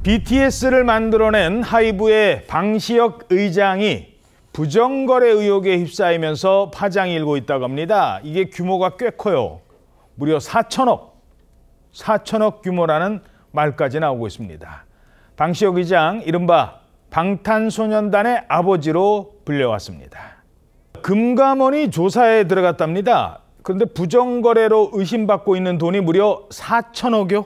BTS를 만들어낸 하이브의 방시혁 의장이 부정거래 의혹에 휩싸이면서 파장이 일고 있다고 합니다. 이게 규모가 꽤 커요. 무려 4천억 규모라는 말까지 나오고 있습니다. 방시혁 의장, 이른바 방탄소년단의 아버지로 불려왔습니다. 금감원이 조사에 들어갔답니다. 그런데 부정거래로 의심받고 있는 돈이 무려 4천억이요?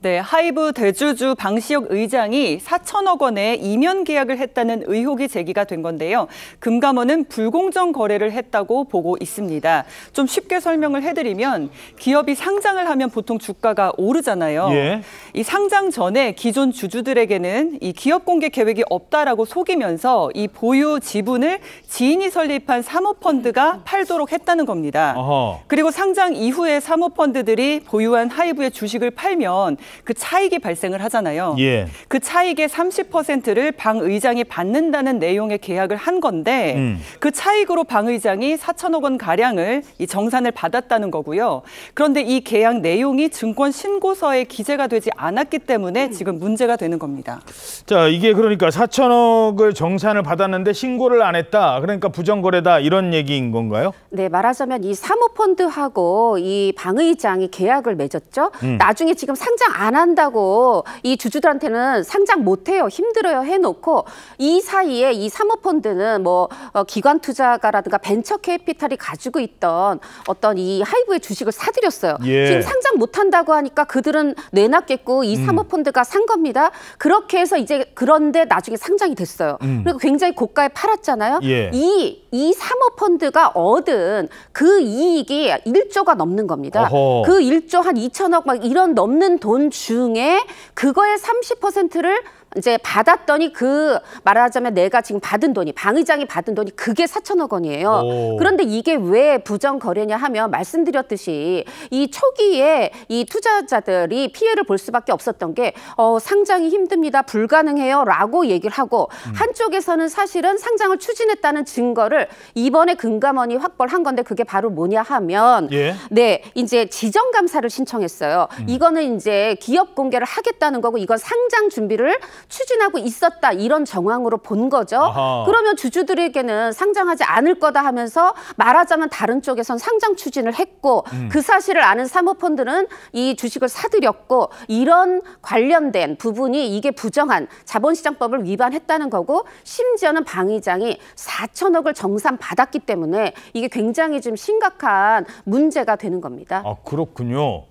네, 하이브 대주주 방시혁 의장이 4천억 원의 이면 계약을 했다는 의혹이 제기가 된 건데요. 금감원은 불공정 거래를 했다고 보고 있습니다. 좀 쉽게 설명을 해드리면 기업이 상장을 하면 보통 주가가 오르잖아요. 예. 이 상장 전에 기존 주주들에게는 이 기업 공개 계획이 없다라고 속이면서 이 보유 지분을 지인이 설립한 사모펀드가 팔도록 했다는 겁니다. 어허. 그리고 상장 이후에 사모펀드들이 보유한 하이브의 주식을 팔면 그 차익이 발생을 하잖아요. 예. 그 차익의 30%를 방 의장이 받는다는 내용의 계약을 한 건데 그 차익으로 방 의장이 4천억 원 가량을 이 정산을 받았다는 거고요. 그런데 이 계약 내용이 증권 신고서에 기재가 되지 않았기 때문에 지금 문제가 되는 겁니다. 자, 이게 그러니까 4천억을 정산을 받았는데 신고를 안 했다. 그러니까 부정거래다, 이런 얘기인 건가요? 네, 말하자면 이 사모펀드하고 이 방 의장이 계약을 맺었죠. 나중에 지금 상장 안 한다고 이 주주들한테는 상장 못 해요, 힘들어요 해놓고 이 사이에 이 사모펀드는 뭐 기관 투자가라든가 벤처 캐피탈이 가지고 있던 어떤 이 하이브의 주식을 사들였어요. 예. 지금 상장 못 한다고 하니까 그들은 내놨겠고 이 사모펀드가 산 겁니다. 그렇게 해서 이제 그런데 나중에 상장이 됐어요. 그리고 굉장히 고가에 팔았잖아요. 예. 이 사모펀드가 얻은 그 이익이 1조가 넘는 겁니다. 어허. 그 1조 한 2천억 막 이런 넘는 돈 중에 그거의 30%를 이제 받았더니 그 말하자면 내가 지금 받은 돈이 방 의장이 받은 돈이 그게 4천억 원이에요. 오. 그런데 이게 왜 부정 거래냐 하면 말씀드렸듯이 이 초기에 이 투자자들이 피해를 볼 수밖에 없었던 게 상장이 힘듭니다, 불가능해요라고 얘기를 하고 한쪽에서는 사실은 상장을 추진했다는 증거를 이번에 금감원이 확보를 한 건데 그게 바로 뭐냐 하면 예. 네, 이제 지정 감사를 신청했어요. 이거는 이제 기업 공개를 하겠다는 거고 이건 상장 준비를 추진하고 있었다, 이런 정황으로 본 거죠. 아하. 그러면 주주들에게는 상장하지 않을 거다 하면서 말하자면 다른 쪽에선 상장 추진을 했고 그 사실을 아는 사모펀드는 이 주식을 사들였고 이런 관련된 부분이 이게 부정한 자본시장법을 위반했다는 거고 심지어는 방 의장이 4천억을 정산 받았기 때문에 이게 굉장히 좀 심각한 문제가 되는 겁니다. 아, 그렇군요.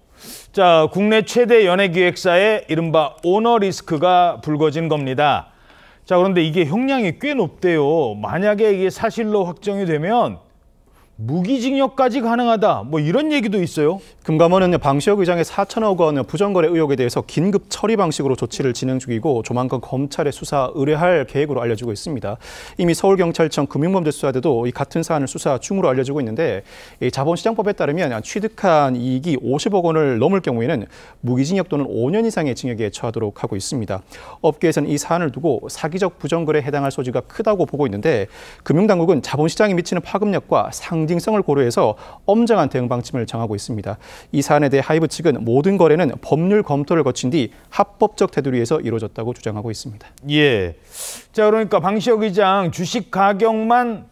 자, 국내 최대 연예기획사의 이른바 오너 리스크가 불거진 겁니다. 자, 그런데 이게 형량이 꽤 높대요. 만약에 이게 사실로 확정이 되면 무기징역까지 가능하다, 뭐 이런 얘기도 있어요. 금감원은 방시혁 의장의 4천억 원 부정거래 의혹에 대해서 긴급 처리 방식으로 조치를 진행 중이고 조만간 검찰에 수사 의뢰할 계획으로 알려지고 있습니다. 이미 서울경찰청 금융범죄수사대도 이 같은 사안을 수사 중으로 알려지고 있는데 이 자본시장법에 따르면 취득한 이익이 50억 원을 넘을 경우에는 무기징역 또는 5년 이상의 징역에 처하도록 하고 있습니다. 업계에서는 이 사안을 두고 사기적 부정거래에 해당할 소지가 크다고 보고 있는데 금융당국은 자본시장에 미치는 파급력과 상징성을 고려해서 엄정한 대응 방침을 정하고 있습니다. 이 사안에 대해 하이브 측은 모든 거래는 법률 검토를 거친 뒤 합법적 테두리에서 이루어졌다고 주장하고 있습니다. 예. 자, 그러니까 방시혁 의장 주식 가격만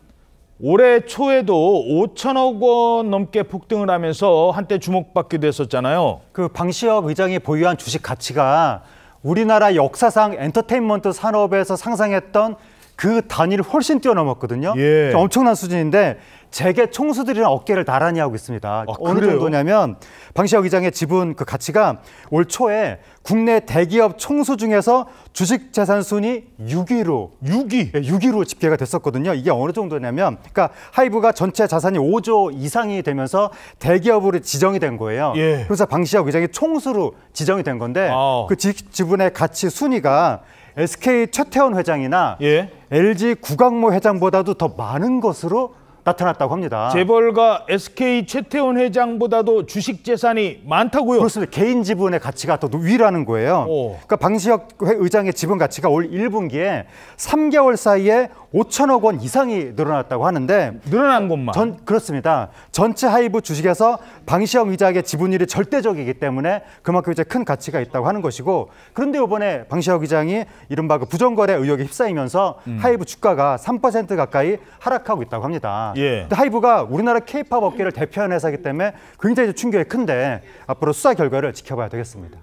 올해 초에도 5천억 원 넘게 폭등을 하면서 한때 주목받기도 했었잖아요. 그 방시혁 의장이 보유한 주식 가치가 우리나라 역사상 엔터테인먼트 산업에서 상상했던 그 단위를 훨씬 뛰어넘었거든요. 예. 엄청난 수준인데 재계 총수들이랑 어깨를 나란히 하고 있습니다. 어느 그래요? 정도냐면 방시혁 의장의 지분 그 가치가 올 초에 국내 대기업 총수 중에서 주식 재산 순위 6위로 집계가 됐었거든요. 이게 어느 정도냐면 그러니까 하이브가 전체 자산이 5조 이상이 되면서 대기업으로 지정이 된 거예요. 예. 그래서 방시혁 의장이 총수로 지정이 된 건데 그 지분의 가치 순위가 SK 최태원 회장이나 예. LG 구광모 회장보다도 더 많은 것으로 나타났다고 합니다. 재벌가 SK 최태원 회장보다도 주식 재산이 많다고요? 그렇습니다. 개인 지분의 가치가 더 위라는 거예요. 그러니까 방시혁 의장의 지분 가치가 올 1분기에 3개월 사이에 5천억 원 이상이 늘어났다고 하는데 늘어난 것만. 그렇습니다. 전체 하이브 주식에서 방시혁 의장의 지분율이 절대적이기 때문에 그만큼 이제 큰 가치가 있다고 하는 것이고, 그런데 이번에 방시혁 의장이 이른바 그 부정거래 의혹에 휩싸이면서 하이브 주가가 3% 가까이 하락하고 있다고 합니다. 예. 근데 하이브가 우리나라 K-팝 업계를 대표하는 회사이기 때문에 굉장히 충격이 큰데 앞으로 수사 결과를 지켜봐야 되겠습니다.